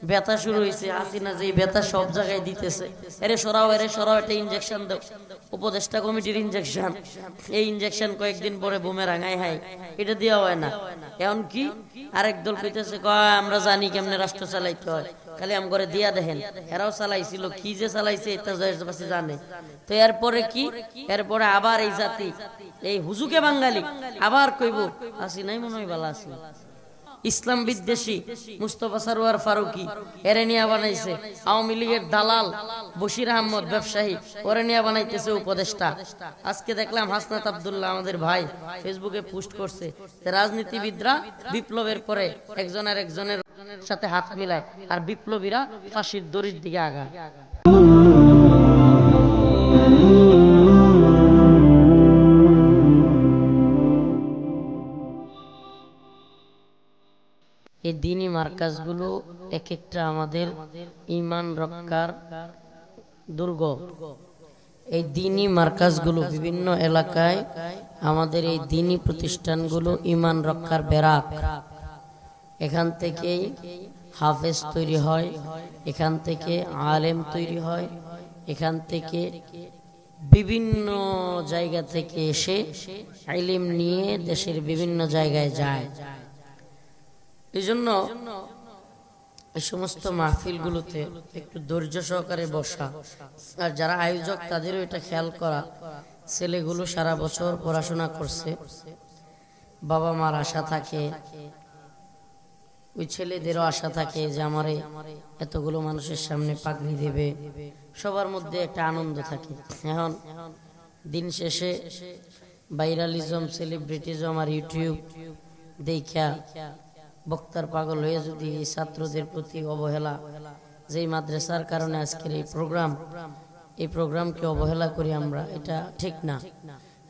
ব্যথা শুরু হয়েছে, হাসিনা যে ব্যথা সব জায়গায় দিতেছে, এরে সরাও একটা ইনজেকশন দাও, উপদেষ্টা কমিটির ইনজেকশন। এই ইনজেকশন কয়েকদিন পরে বুমে রাঙায় হাই, এটা দেওয়া হয় না। এখন কি আরেক দল কইতেছে কয় আমরা জানি কেমনে রাষ্ট্র চালাইতে হয়, খালি আম করে দিয়া দেখেন। এরাও চালাইছিল, কি যে চালাইছে এটা দেশবাসী জানে। তো এরপরে কি, এরপরে আবার এই জাতি, এই হুজুকে বাঙালি আবার কইব হাসিনাই মনে হয় ভালো আছে। ইসলাম বিদ্বেষী মুস্তফা সরওয়ার ফারুকি এরে নিয়ে বানাইছে, আওয়ামী লীগের দালাল বশির আহমদ ব্যবসায়ী ওরে নিয়ে বানাইতেছে উপদেষ্টা। আজকে দেখলাম হাসনাত আব্দুল্লাহ আমাদের ভাই ফেসবুকে পোস্ট করছে যে রাজনীতিবিদরা বিপ্লবের পরে একজনের সাথে হাত মিলায় আর বিপ্লবীরা ফাঁসির দড়ির দিকে আগায়। এই দ্বীনি মার্কাজগুলো এক একটা আমাদের ঈমান রক্ষার দুর্গ। এই দ্বীনি মার্কাজগুলো বিভিন্ন এলাকায় আমাদের এই দ্বীনি প্রতিষ্ঠানগুলো ঈমান রক্ষার বেড়া। এখান থেকেই হাফেজ তৈরি হয়, এখান থেকে আলেম তৈরি হয়, এখান থেকে বিভিন্ন জায়গা থেকে এসে ইলম নিয়ে দেশের বিভিন্ন জায়গায় যায়। এই জন্য এই সমস্ত মাহফিলগুলোতে একটু ধৈর্য সহকারে বসা, আর যারা আয়োজক তাদেরও এটা খেয়াল করা, ছেলেগুলো সারা বছর পড়াশোনা করছে, বাবা মার আশা থাকে, ওই ছেলেদেরও আশা থাকে যে আমারে এতগুলো মানুষের সামনে পাগড়ি দেবে, সবার মধ্যে একটা আনন্দ থাকে। এখন দিন শেষে ভাইরালিজম, সেলিব্রিটিজম আর ইউটিউব দেখা বক্তার পাগল হয়ে যদি এই ছাত্রদের প্রতি অবহেলা, যেই মাদ্রাসার কারণে আজকের এই প্রোগ্রামকে অবহেলা করি আমরা, এটা ঠিক না।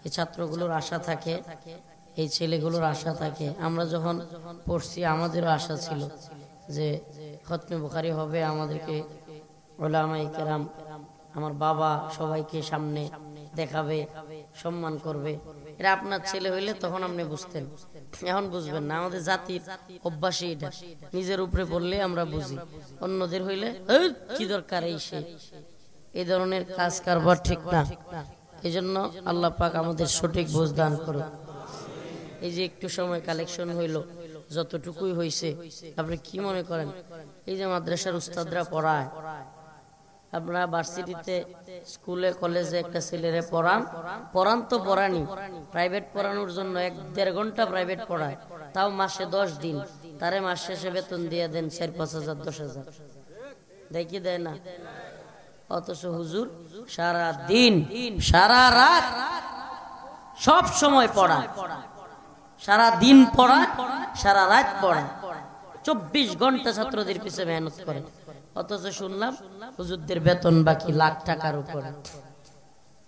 এই ছাত্রগুলোর আশা থাকে, এই ছেলেগুলোর আশা থাকে। আমরা যখন পড়ছি আমাদেরও আশা ছিল যে খতমে বুখারী হবে, আমাদেরকে উলামায়ে কেরাম, আমার বাবা সবাইকে সামনে দেখাবে, সম্মান করবে। এটা আপনার ছেলে হইলে তখন আপনি বুঝতেন, এখন বুঝবেন না। আমাদের জাতির অভ্যাসই এটা, নিজের উপরে পড়লে আমরা বুঝি, অন্যদের হইলে কি দরকার এই ধরনের কাজ কারবার ঠিক না। এই জন্য আল্লাহ পাক আমাদের সঠিক বুঝ দান করুন। এই যে একটু সময় কালেকশন হইল, যতটুকুই হইছে, আপনি কি মনে করেন এই যে মাদ্রাসার উস্তাদরা পড়ায়, আপনারা ভার্সিটিতে স্কুলে কলেজে একটা ছেলেরে পড়ান তো পড়ানি, প্রাইভেট পড়ানোর জন্য 1-1.5 ঘন্টা প্রাইভেট পড়ায়, তাও মাসে 10 দিন, তারে মাস শেষে বেতন দিয়ে দেন 4-5 হাজার 10 হাজার, দেখি দেয় না। অথচ হুজুর সারা দিন সারা রাত সব সময় পড়ায়, সারা দিন পড়ায়, সারা রাত পড়ায়, 24 ঘন্টা ছাত্রদের পিছনে মেহনত করে। অথচ শুনলাম হুজুরদের বেতন বাকি লাখ টাকার উপরে।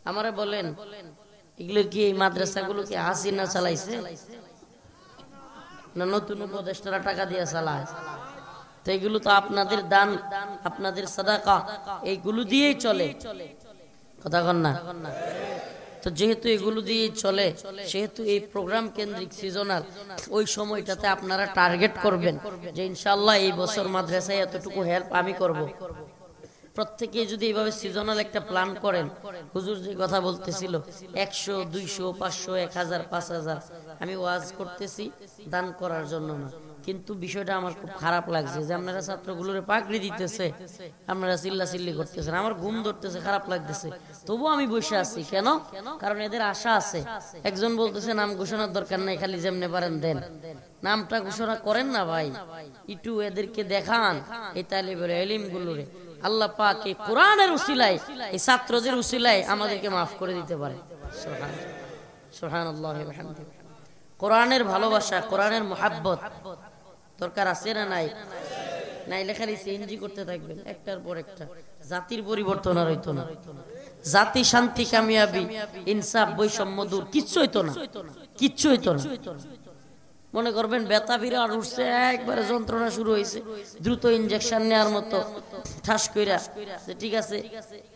আমারে বলেন এগুলো কি, এই মাদ্রাসাগুলো কি হাসিনা চালাইছে না নতুন উপদেষ্টারা টাকা দিয়ে চালায়? তো এগুলো তো আপনাদের দান, আপনাদের সাদাকা, এইগুলো দিয়েই চলে, কথা কন না? তো যেহেতু এগুলো দিয়ে চলে, সেহেতু এই প্রোগ্রাম কেন্দ্রিক সিজনাল ওই সময়টাতে আপনারা টার্গেট করবেন যে ইনশাআল্লাহ এই বছর মাদ্রাসায় এতটুকু হেল্প আমি করব। প্রত্যেকে যদি এইভাবে সিজনাল একটা প্ল্যান করেন, হুজুর যে কথা বলতেছিল 100, 200, 500, 1000, 5000, আমি ওয়াজ করতেছি দান করার জন্য না, কিন্তু বিষয়টা আমার খুব খারাপ লাগছে যে আপনারা ছাত্রগুলোরে পাগড়ি দিতেছে, আপনারা চিল্লাচিল্লি করতেছেন, আমার ঘুম ধরতেছে, খারাপ লাগতেছে, তবু আমি বসে আছি। কেন? কারণ এদের আশা আছে। একজন বলতেছে নাম ঘোষণার দরকার নাই, খালি যেমনে পারেন দেন, নামটা ঘোষণা করেন না ভাই, একটু এদেরকে দেখান এই তালিবের ইলম গুলোরে। আল্লাহ পাক এই কোরআনের উসিলায়, এই ছাত্রদের উসিলায় আমাদেরকে মাফ করে দিতে পারে। সুবহানাল্লাহ ওয়া বিহামদিহি। কোরআনের ভালোবাসা, কোরআনের মুহাব্বত দরকার আছে না নাই? নাইলে খালি চেঞ্জি করতে থাকবেন একটার পর একটা, জাতির পরিবর্তন আর হইতো না। জাতি শান্তি, কামিয়াবি, ইনসাফ, বৈষম্য দূর, কিচ্ছু হইতো না, কিচ্ছু হইতো না। মনে করবেন ব্যথা বিরাট উঠছে, একবারে যন্ত্রণা শুরু হয়েছে, দ্রুত ইনজেকশন নেওয়ার মতো ঠাস কইরা যে ঠিক আছে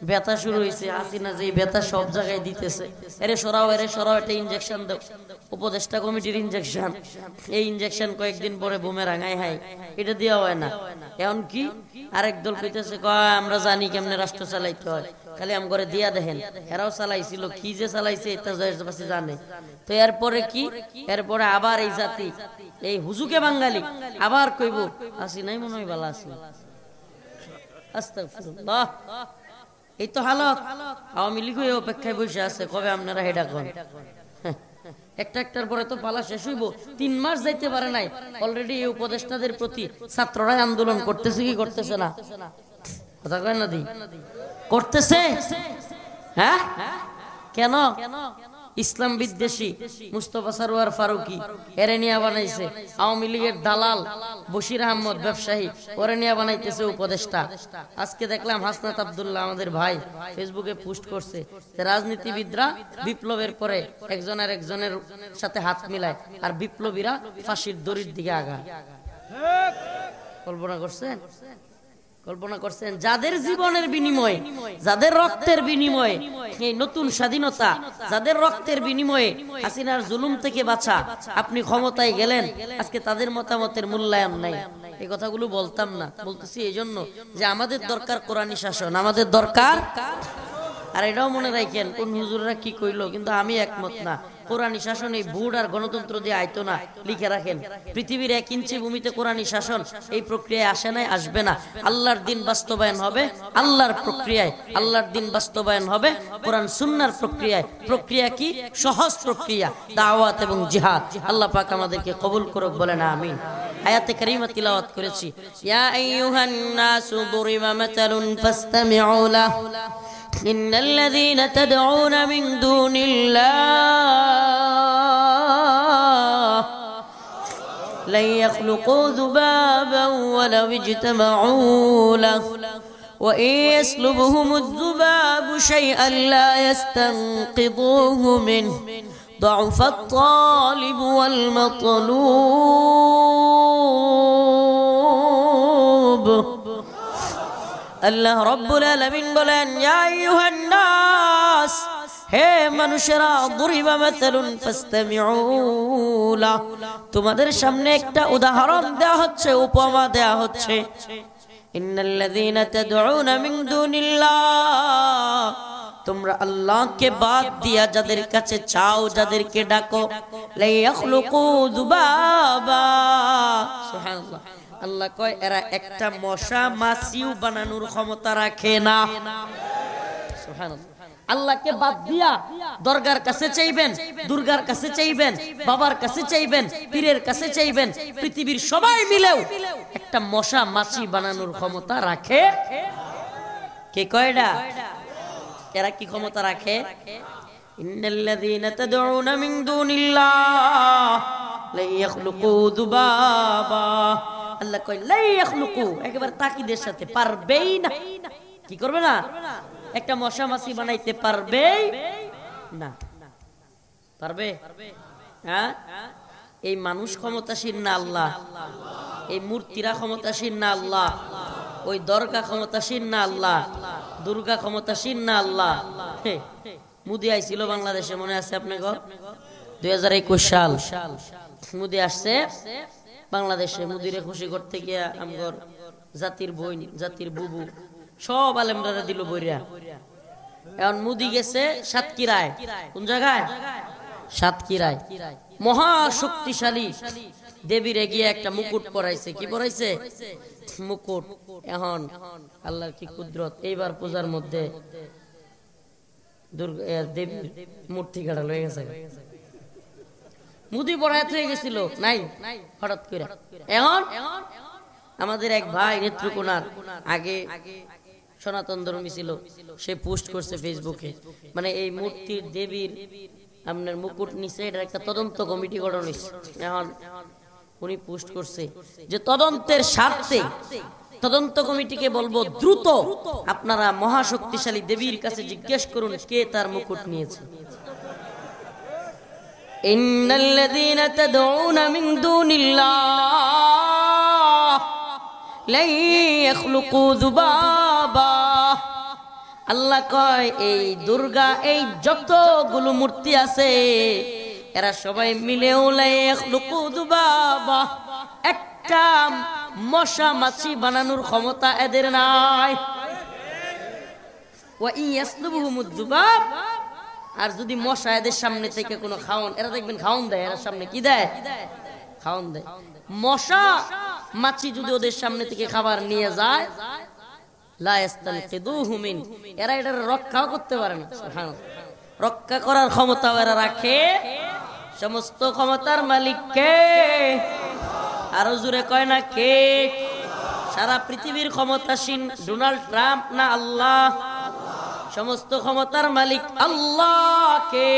ব্যথা শুরু হয়েছে, হাসিনা যে ব্যথা সব জায়গায় দিতেছে, এরে সরাও একটা ইনজেকশন দাও, উপদেষ্টা কমিটির ইনজেকশন, এই ইনজেকশন কয়েকদিন পরে বুমেরাঙায় হাই, এটা দেওয়া হয় না। এখন কি আরেক দল কইতেছে কয় আমরা জানি কেমনে রাষ্ট্র চালাইতে হয়, খালি আম করে দিয়া দেখেন। এরাও চালাইছিল, কি যে চালাইছে এটা জানে। তো এরপরে কি, এরপরে আবার এই জাতি এই হুজুকে বাঙালি আবার কইব আসি নাই মনে হয় ভালো আছি। আস্তাগফিরুল্লাহ। এই তো হালত। আওয়ামী লীগ অপেক্ষায় বসে আছে কবে আপনারা হেডা কন। একটার পরে তো পালা শেষ হইব। 3 মাস যাইতে পারে নাই, অলরেডি এই উপদেষ্টাদের প্রতি ছাত্ররাই আন্দোলন করতেছে কি করতেছে না? কথা কয় না দি করতেছে। হ্যাঁ কেন? ইসলাম বিদ্বেষী মুস্তফা সরওয়ার ফারুকী এরে নিয়ে বানাইছে, আওয়ামী লীগের দালাল বশির আহমদ ব্যবসায়ী ওরে নিয়ে বানাইতেছে উপদেষ্টা। আজকে দেখলাম হাসনাত আব্দুল্লাহ আমাদের ভাই ফেসবুকে পোস্ট করছে যে রাজনীতিবিদরা বিপ্লবের পরে একজন আর একজনের সাথে হাত মিলায় আর বিপ্লবীরা ফাঁসির দড়ির দিকে আগায়। কল্পনা করছেন? কল্পনা করছেন যাদের জীবনের বিনিময়ে, যাদের রক্তের বিনিময়ে এই নতুন স্বাধীনতা, যাদের রক্তের বিনিময়ে হাসিনার জুলুম থেকে বাঁচা আপনি ক্ষমতায় গেলেন, আজকে তাদের মতামতের মূল্যায়ন নাই। এই কথাগুলো বলতাম না, বলতেছি এই জন্য যে আমাদের দরকার কোরআনী শাসন, আমাদের দরকার। আর এটাও মনে রাখেন কোন হুজুররা কি কইলো, কিন্তু আমি একমত না। কোরআনী শাসন এই ভোট আর গণতন্ত্র দিয়ে আইতো না। লিখে রাখেন, পৃথিবীর 1 ইঞ্চি ভূমিতে কোরআনী শাসন এই প্রক্রিয়ায় আসে নাই, আসবে না। আল্লাহর দিন বাস্তবায়ন হবে আল্লাহর প্রক্রিয়ায়, আল্লাহর দিন বাস্তবায়ন হবে কোরআন সুন্নাহর প্রক্রিয়ায়। প্রক্রিয়া কি? সহজ প্রক্রিয়া, দাওয়াত এবং জিহাদ। আল্লাহ পাক আমাদেরকে কবুল করুক, বলেন আমিন। আয়াতে কারিমা তিলাওয়াত করেছি, ইয়া আইয়ুহান নাসু দুরিবা মাতালুন ফাসতামিউ লাহু إن الذين تدعون من دون الله لن يخلقوا ذبابا ولو اجتمعوا له وإن يسلبهم الذباب شيئا لا يستنقذوه منه ضعف الطالب والمطلوب আল্লাহ রব্বুল আলামিন বলেন, ইয়া আইয়ুহান নাস, হে মানুষেরা, দুরিবা মাতালুন ফাসতামিউ লা, তোমাদের সামনে একটা উদাহরণ দেয়া হচ্ছে, উপমা দেয়া হচ্ছে। ইন্নাল্লাযীনা তাদউনা মিন দুনিল্লাহ, তোমরা আল্লাহকে বাদ দিয়া যাদের কাছে চাও, যাদেরকে ডাকো, লা ইয়াখলুকু যুবাবা, সুবহানাল্লাহ। আল্লাহ কয় এরা একটা মশা মাছিও বানানোর ক্ষমতা রাখে না। সুবহানাল্লাহ। আল্লাহকে বাদ দিয়া দরগার কাছে চাইবেন, দুর্গার কাছে চাইবেন, বাবার কাছে চাইবেন, পীরের কাছে চাইবেন, পৃথিবীর সবাই মিলেও একটা মশা মাছি বানানোর ক্ষমতা রাখে কে? কয়টা? এরা কি ক্ষমতা রাখে? ইন্নাল্লাযীনা তাদউনা মিন দুনিল্লাহ লা ইয়াখলুকু যুবাবা, আল্লাহ কয় লা ইয়াখলুকু, একেবারে তাকিদের সাথে, পারবেই না। কি করবে না? একটা মশা মাছি বানাইতে পারবে না। পারবে? হ্যাঁ, এই মানুষ ক্ষমতাসীন না আল্লাহ? এই মূর্তিরা ক্ষমতাসীন না আল্লাহ? ওই দরগা ক্ষমতাসীন না আল্লাহ? দুর্গা ক্ষমতাসীন না আল্লাহ? মোদি আইছিল বাংলাদেশে, মনে আছে আপনাকে? 2021 সাল মোদি আসছে বাংলাদেশে। মোদিরে খুশি করতে গিয়া আমগর জাতির বই, জাতির বুবু সব আলেমরা দিল বইরা। এখন মোদি গেছে সাতক্ষীরায়। কোন জায়গায়? সাতক্ষীরায়। মহা শক্তিশালী দেবীর গিয়ে একটা মুকুট পরাইছে। কি পরাইছে? মুকুট। এখন আল্লাহর কি কুদরত, এইবার পূজার মধ্যে দুর্গা দেবীর মূর্তি কাটা লয়ে গেছে। মুদি পড়ায় হয়ে গেছিল নাই হঠাৎ করে। এখন আমাদের এক ভাই নেত্রকোনার, আগে সনাতন ধর্মী ছিল, সে পোস্ট করছে ফেসবুকে, মানে এই মূর্তির দেবীর আপনার মুকুট নিচে এটা একটা তদন্ত কমিটি গঠন হয়েছে। এখন উনি পোস্ট করছে যে তদন্তের স্বার্থে তদন্ত কমিটিকে বলবো দ্রুত আপনারা মহাশক্তিশালী দেবীর কাছে জিজ্ঞেস করুন কে তার মুকুট নিয়েছে। ইন্নাল্লাযীনা তাদউনা মিন দুনিল্লাহ লা ইয়াখলুকু যুবাবা, আল্লাহ কয় এই দুর্গা, এই যতগুলো মূর্তি আছে এরা সবাই মিলে একটা মশা মাছি বানানোর ক্ষমতা এদের নাই। আর যদি মশা এদের সামনে থেকে কোনো খাওন, এরা দেখবেন খাওন দেয়, এরা সামনে কি দেয়? খাওন দেয়। মশা মাছি যদি ওদের সামনে থেকে খাবার নিয়ে যায়, এরা এটা রক্ষাও করতে পারে না। রক্ষা করার ক্ষমতাও এরা রাখে। সমস্ত ক্ষমতার মালিক কে? আরো জোরে কয় না কে? সারা পৃথিবীর ক্ষমতাসীন ডোনাল্ড ট্রাম্প না আল্লাহ? সমস্ত ক্ষমতার মালিক আল্লাহ কে?